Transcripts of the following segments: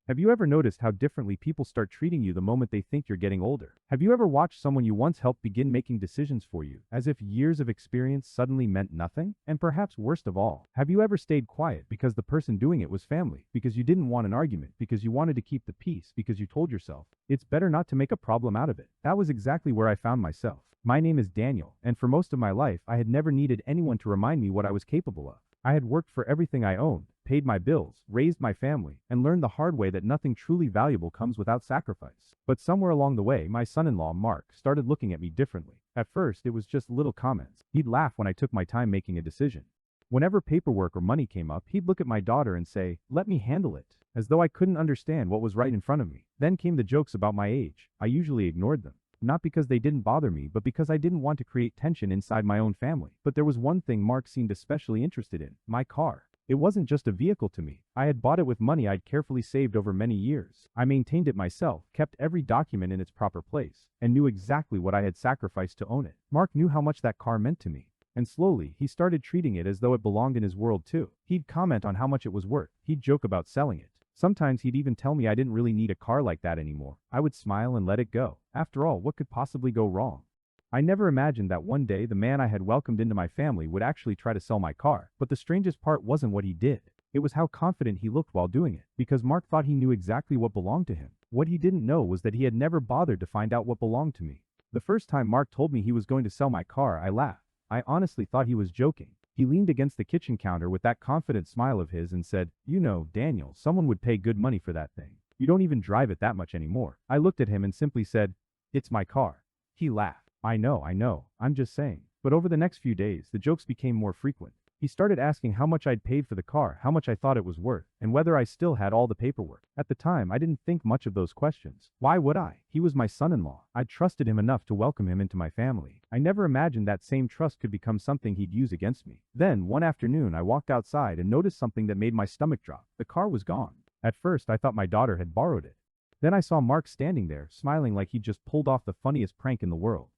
Have you ever noticed how differently people start treating you the moment they think you're getting older? Have you ever watched someone you once helped begin making decisions for you, as if years of experience suddenly meant nothing? And perhaps worst of all, have you ever stayed quiet because the person doing it was family, because you didn't want an argument, because you wanted to keep the peace, because you told yourself, it's better not to make a problem out of it? That was exactly where I found myself. My name is Daniel, and for most of my life, I had never needed anyone to remind me what I was capable of. I had worked for everything I owned, paid my bills, raised my family, and learned the hard way that nothing truly valuable comes without sacrifice. But somewhere along the way, my son-in-law, Mark, started looking at me differently. At first, it was just little comments. He'd laugh when I took my time making a decision. Whenever paperwork or money came up, he'd look at my daughter and say, "Let me handle it," as though I couldn't understand what was right in front of me. Then came the jokes about my age. I usually ignored them. Not because they didn't bother me, but because I didn't want to create tension inside my own family. But there was one thing Mark seemed especially interested in: my car. It wasn't just a vehicle to me. I had bought it with money I'd carefully saved over many years. I maintained it myself, kept every document in its proper place, and knew exactly what I had sacrificed to own it. Mark knew how much that car meant to me. And slowly, he started treating it as though it belonged in his world too. He'd comment on how much it was worth. He'd joke about selling it. Sometimes he'd even tell me I didn't really need a car like that anymore. I would smile and let it go. After all, what could possibly go wrong? I never imagined that one day the man I had welcomed into my family would actually try to sell my car. But the strangest part wasn't what he did. It was how confident he looked while doing it. Because Mark thought he knew exactly what belonged to him. What he didn't know was that he had never bothered to find out what belonged to me. The first time Mark told me he was going to sell my car, I laughed. I honestly thought he was joking. He leaned against the kitchen counter with that confident smile of his and said, "You know, Daniel, someone would pay good money for that thing. You don't even drive it that much anymore." I looked at him and simply said, "It's my car." He laughed. I know, I'm just saying." But over the next few days, the jokes became more frequent. He started asking how much I'd paid for the car, how much I thought it was worth, and whether I still had all the paperwork. At the time, I didn't think much of those questions. Why would I? He was my son-in-law. I trusted him enough to welcome him into my family. I never imagined that same trust could become something he'd use against me. Then, one afternoon, I walked outside and noticed something that made my stomach drop. The car was gone. At first, I thought my daughter had borrowed it. Then I saw Mark standing there, smiling like he'd just pulled off the funniest prank in the world.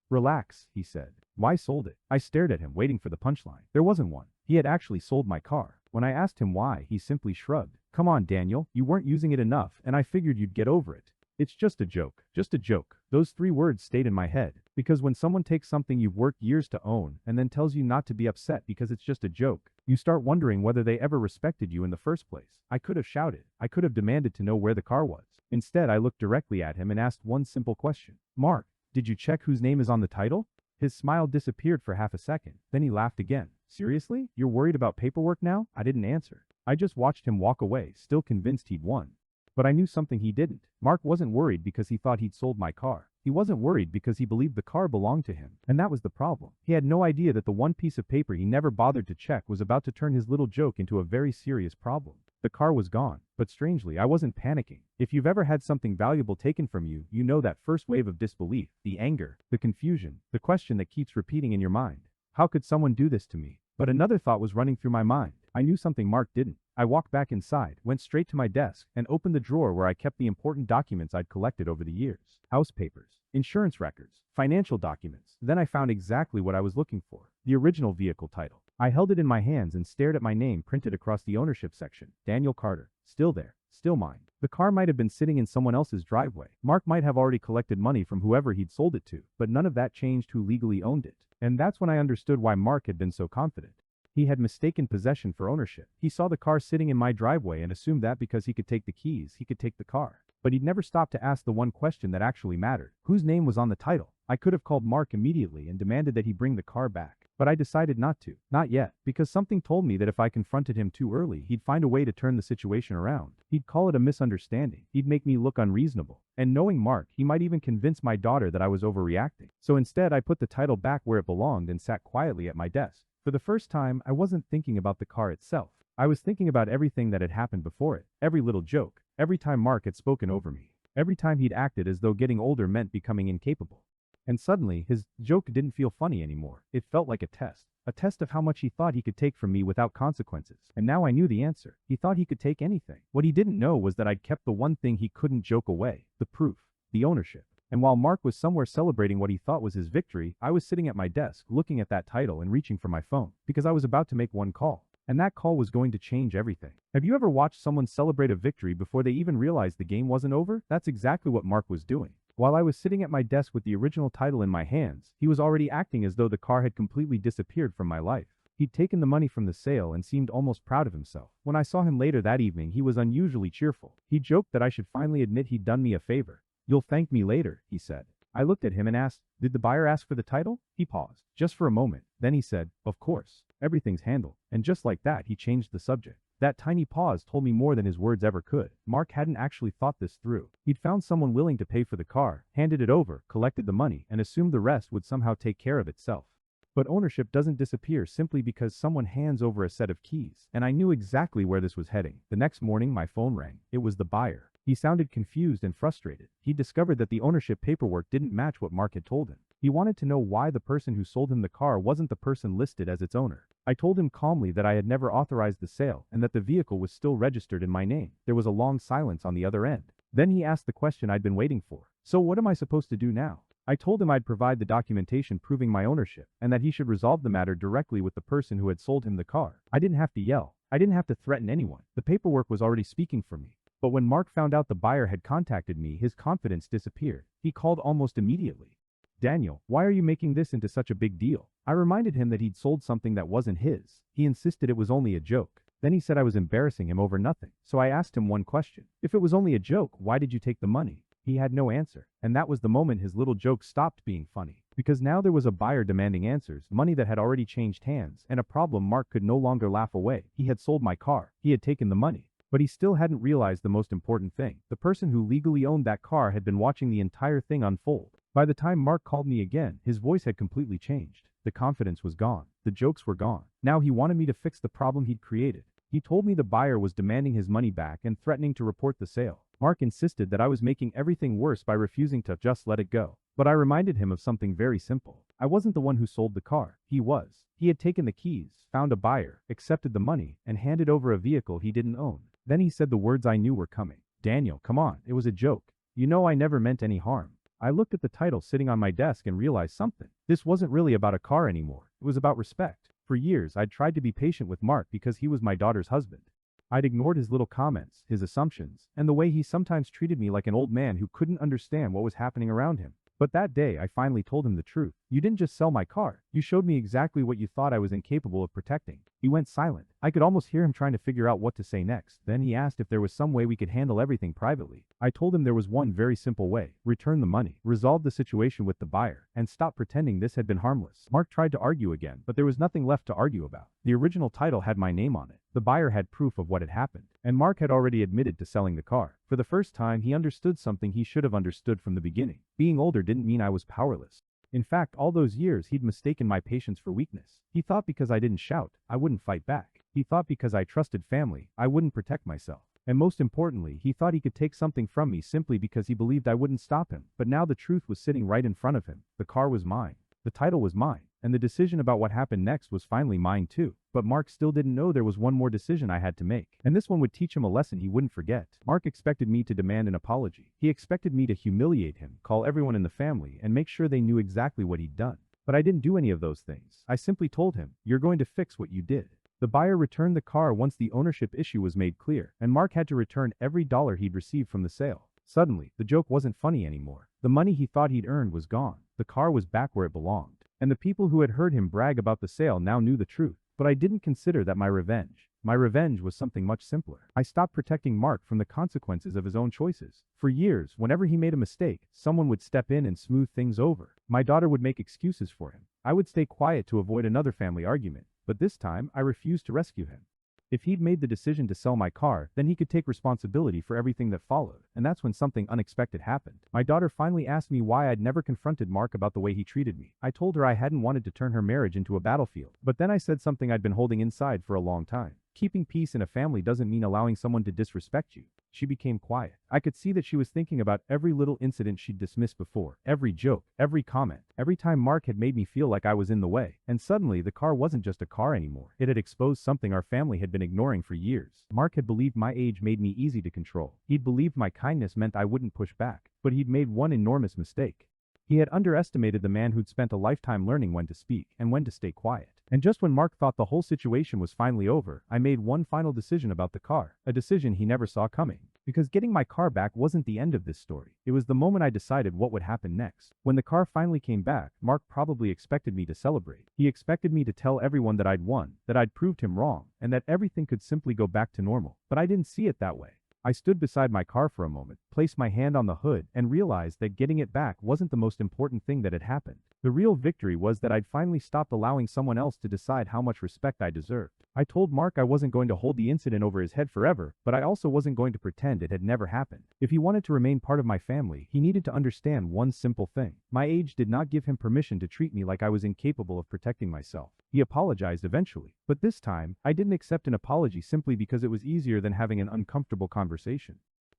"Relax," he said. "Why sold it?" I stared at him, waiting for the punchline. There wasn't one. He had actually sold my car. When I asked him why, he simply shrugged. "Come on, Daniel, you weren't using it enough, and I figured you'd get over it. It's just a joke. Just a joke." Those 3 words stayed in my head. Because when someone takes something you've worked years to own, and then tells you not to be upset because it's just a joke, you start wondering whether they ever respected you in the first place. I could have shouted. I could have demanded to know where the car was. Instead, I looked directly at him and asked one simple question. "Mark, did you check whose name is on the title?" His smile disappeared for half a second. Then he laughed again. "Seriously? You're worried about paperwork now?" I didn't answer. I just watched him walk away, still convinced he'd won. But I knew something he didn't. Mark wasn't worried because he thought he'd sold my car. He wasn't worried because he believed the car belonged to him. And that was the problem. He had no idea that the one piece of paper he never bothered to check was about to turn his little joke into a very serious problem. The car was gone. But strangely, I wasn't panicking. If you've ever had something valuable taken from you, you know that first wave of disbelief, the anger, the confusion, the question that keeps repeating in your mind. How could someone do this to me? But another thought was running through my mind. I knew something Mark didn't. I walked back inside, went straight to my desk, and opened the drawer where I kept the important documents I'd collected over the years. House papers, insurance records, financial documents. Then I found exactly what I was looking for. The original vehicle title. I held it in my hands and stared at my name printed across the ownership section. Daniel Carter. Still there. Still mine. The car might have been sitting in someone else's driveway. Mark might have already collected money from whoever he'd sold it to, but none of that changed who legally owned it. And that's when I understood why Mark had been so confident. He had mistaken possession for ownership. He saw the car sitting in my driveway and assumed that because he could take the keys, he could take the car. But he'd never stopped to ask the one question that actually mattered. Whose name was on the title? I could have called Mark immediately and demanded that he bring the car back. But I decided not to. Not yet. Because something told me that if I confronted him too early, he'd find a way to turn the situation around. He'd call it a misunderstanding. He'd make me look unreasonable. And knowing Mark, he might even convince my daughter that I was overreacting. So instead, I put the title back where it belonged and sat quietly at my desk. For the first time, I wasn't thinking about the car itself. I was thinking about everything that had happened before it. Every little joke. Every time Mark had spoken over me. Every time he'd acted as though getting older meant becoming incapable. And suddenly, his joke didn't feel funny anymore. It felt like a test. A test of how much he thought he could take from me without consequences. And now I knew the answer. He thought he could take anything. What he didn't know was that I'd kept the one thing he couldn't joke away. The proof. The ownership. And while Mark was somewhere celebrating what he thought was his victory, I was sitting at my desk, looking at that title and reaching for my phone. Because I was about to make one call. And that call was going to change everything. Have you ever watched someone celebrate a victory before they even realized the game wasn't over? That's exactly what Mark was doing. While I was sitting at my desk with the original title in my hands, he was already acting as though the car had completely disappeared from my life. He'd taken the money from the sale and seemed almost proud of himself. When I saw him later that evening, he was unusually cheerful. He joked that I should finally admit he'd done me a favor. "You'll thank me later," he said. I looked at him and asked, "Did the buyer ask for the title?" He paused, just for a moment. Then he said, "Of course. Everything's handled." And just like that, he changed the subject. That tiny pause told me more than his words ever could. Mark hadn't actually thought this through. He'd found someone willing to pay for the car, handed it over, collected the money, and assumed the rest would somehow take care of itself. But ownership doesn't disappear simply because someone hands over a set of keys. And I knew exactly where this was heading. The next morning, my phone rang. It was the buyer. He sounded confused and frustrated. He discovered that the ownership paperwork didn't match what Mark had told him. He wanted to know why the person who sold him the car wasn't the person listed as its owner. I told him calmly that I had never authorized the sale and that the vehicle was still registered in my name. There was a long silence on the other end. Then he asked the question I'd been waiting for. "So what am I supposed to do now?" I told him I'd provide the documentation proving my ownership and that he should resolve the matter directly with the person who had sold him the car. I didn't have to yell. I didn't have to threaten anyone. The paperwork was already speaking for me. But when Mark found out the buyer had contacted me, his confidence disappeared. He called almost immediately. "Daniel, why are you making this into such a big deal?" I reminded him that he'd sold something that wasn't his. He insisted it was only a joke. Then he said I was embarrassing him over nothing. So I asked him one question. "If it was only a joke, why did you take the money?" He had no answer. And that was the moment his little joke stopped being funny. Because now there was a buyer demanding answers, money that had already changed hands, and a problem Mark could no longer laugh away. He had sold my car. He had taken the money. But he still hadn't realized the most important thing. The person who legally owned that car had been watching the entire thing unfold. By the time Mark called me again, his voice had completely changed. The confidence was gone. The jokes were gone. Now he wanted me to fix the problem he'd created. He told me the buyer was demanding his money back and threatening to report the sale. Mark insisted that I was making everything worse by refusing to just let it go. But I reminded him of something very simple. I wasn't the one who sold the car. He was. He had taken the keys, found a buyer, accepted the money, and handed over a vehicle he didn't own. Then he said the words I knew were coming. "Daniel, come on, it was a joke. You know I never meant any harm." I looked at the title sitting on my desk and realized something. This wasn't really about a car anymore. It was about respect. For years, I'd tried to be patient with Mark because he was my daughter's husband. I'd ignored his little comments, his assumptions, and the way he sometimes treated me like an old man who couldn't understand what was happening around him. But that day, I finally told him the truth. "You didn't just sell my car. You showed me exactly what you thought I was incapable of protecting." He went silent. I could almost hear him trying to figure out what to say next. Then he asked if there was some way we could handle everything privately. I told him there was one very simple way. Return the money, resolve the situation with the buyer, and stop pretending this had been harmless. Mark tried to argue again, but there was nothing left to argue about. The original title had my name on it. The buyer had proof of what had happened. And Mark had already admitted to selling the car. For the first time, he understood something he should have understood from the beginning. Being older didn't mean I was powerless. In fact, all those years he'd mistaken my patience for weakness. He thought because I didn't shout, I wouldn't fight back. He thought because I trusted family, I wouldn't protect myself. And most importantly, he thought he could take something from me simply because he believed I wouldn't stop him. But now the truth was sitting right in front of him. The car was mine. The title was mine. And the decision about what happened next was finally mine too. But Mark still didn't know there was one more decision I had to make. And this one would teach him a lesson he wouldn't forget. Mark expected me to demand an apology. He expected me to humiliate him, call everyone in the family, and make sure they knew exactly what he'd done. But I didn't do any of those things. I simply told him, "You're going to fix what you did." The buyer returned the car once the ownership issue was made clear, and Mark had to return every dollar he'd received from the sale. Suddenly, the joke wasn't funny anymore. The money he thought he'd earned was gone. The car was back where it belonged. And the people who had heard him brag about the sale now knew the truth. But I didn't consider that my revenge. My revenge was something much simpler. I stopped protecting Mark from the consequences of his own choices. For years, whenever he made a mistake, someone would step in and smooth things over. My daughter would make excuses for him. I would stay quiet to avoid another family argument. But this time, I refused to rescue him. If he'd made the decision to sell my car, then he could take responsibility for everything that followed. And that's when something unexpected happened. My daughter finally asked me why I'd never confronted Mark about the way he treated me. I told her I hadn't wanted to turn her marriage into a battlefield. But then I said something I'd been holding inside for a long time. Keeping peace in a family doesn't mean allowing someone to disrespect you. She became quiet. I could see that she was thinking about every little incident she'd dismissed before, every joke, every comment, every time Mark had made me feel like I was in the way. And suddenly, the car wasn't just a car anymore. It had exposed something our family had been ignoring for years. Mark had believed my age made me easy to control. He'd believed my kindness meant I wouldn't push back. But he'd made one enormous mistake. He had underestimated the man who'd spent a lifetime learning when to speak and when to stay quiet. And just when Mark thought the whole situation was finally over, I made one final decision about the car, a decision he never saw coming. Because getting my car back wasn't the end of this story. It was the moment I decided what would happen next. When the car finally came back, Mark probably expected me to celebrate. He expected me to tell everyone that I'd won, that I'd proved him wrong, and that everything could simply go back to normal. But I didn't see it that way. I stood beside my car for a moment, placed my hand on the hood, and realized that getting it back wasn't the most important thing that had happened. The real victory was that I'd finally stopped allowing someone else to decide how much respect I deserved. I told Mark I wasn't going to hold the incident over his head forever, but I also wasn't going to pretend it had never happened. If he wanted to remain part of my family, he needed to understand one simple thing. My age did not give him permission to treat me like I was incapable of protecting myself. He apologized eventually, but this time, I didn't accept an apology simply because it was easier than having an uncomfortable conversation.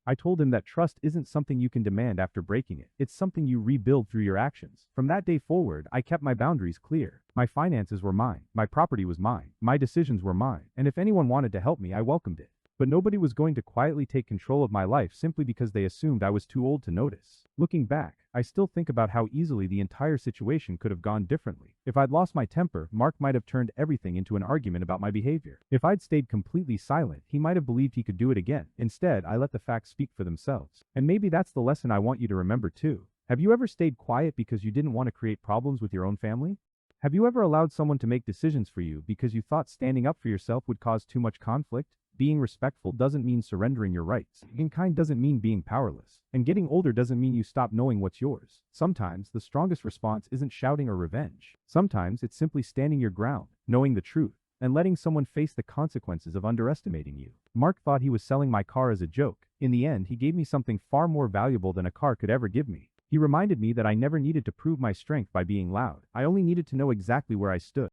I told him that trust isn't something you can demand after breaking it. It's something you rebuild through your actions. From that day forward, I kept my boundaries clear. My finances were mine. My property was mine. My decisions were mine. And if anyone wanted to help me, I welcomed it. But nobody was going to quietly take control of my life simply because they assumed I was too old to notice. Looking back, I still think about how easily the entire situation could have gone differently. If I'd lost my temper, Mark might have turned everything into an argument about my behavior. If I'd stayed completely silent, he might have believed he could do it again. Instead, I let the facts speak for themselves. And maybe that's the lesson I want you to remember too. Have you ever stayed quiet because you didn't want to create problems with your own family? Have you ever allowed someone to make decisions for you because you thought standing up for yourself would cause too much conflict? Being respectful doesn't mean surrendering your rights. Being kind doesn't mean being powerless. And getting older doesn't mean you stop knowing what's yours. Sometimes the strongest response isn't shouting or revenge. Sometimes it's simply standing your ground, knowing the truth, and letting someone face the consequences of underestimating you. Mark thought he was selling my car as a joke. In the end, he gave me something far more valuable than a car could ever give me. He reminded me that I never needed to prove my strength by being loud. I only needed to know exactly where I stood.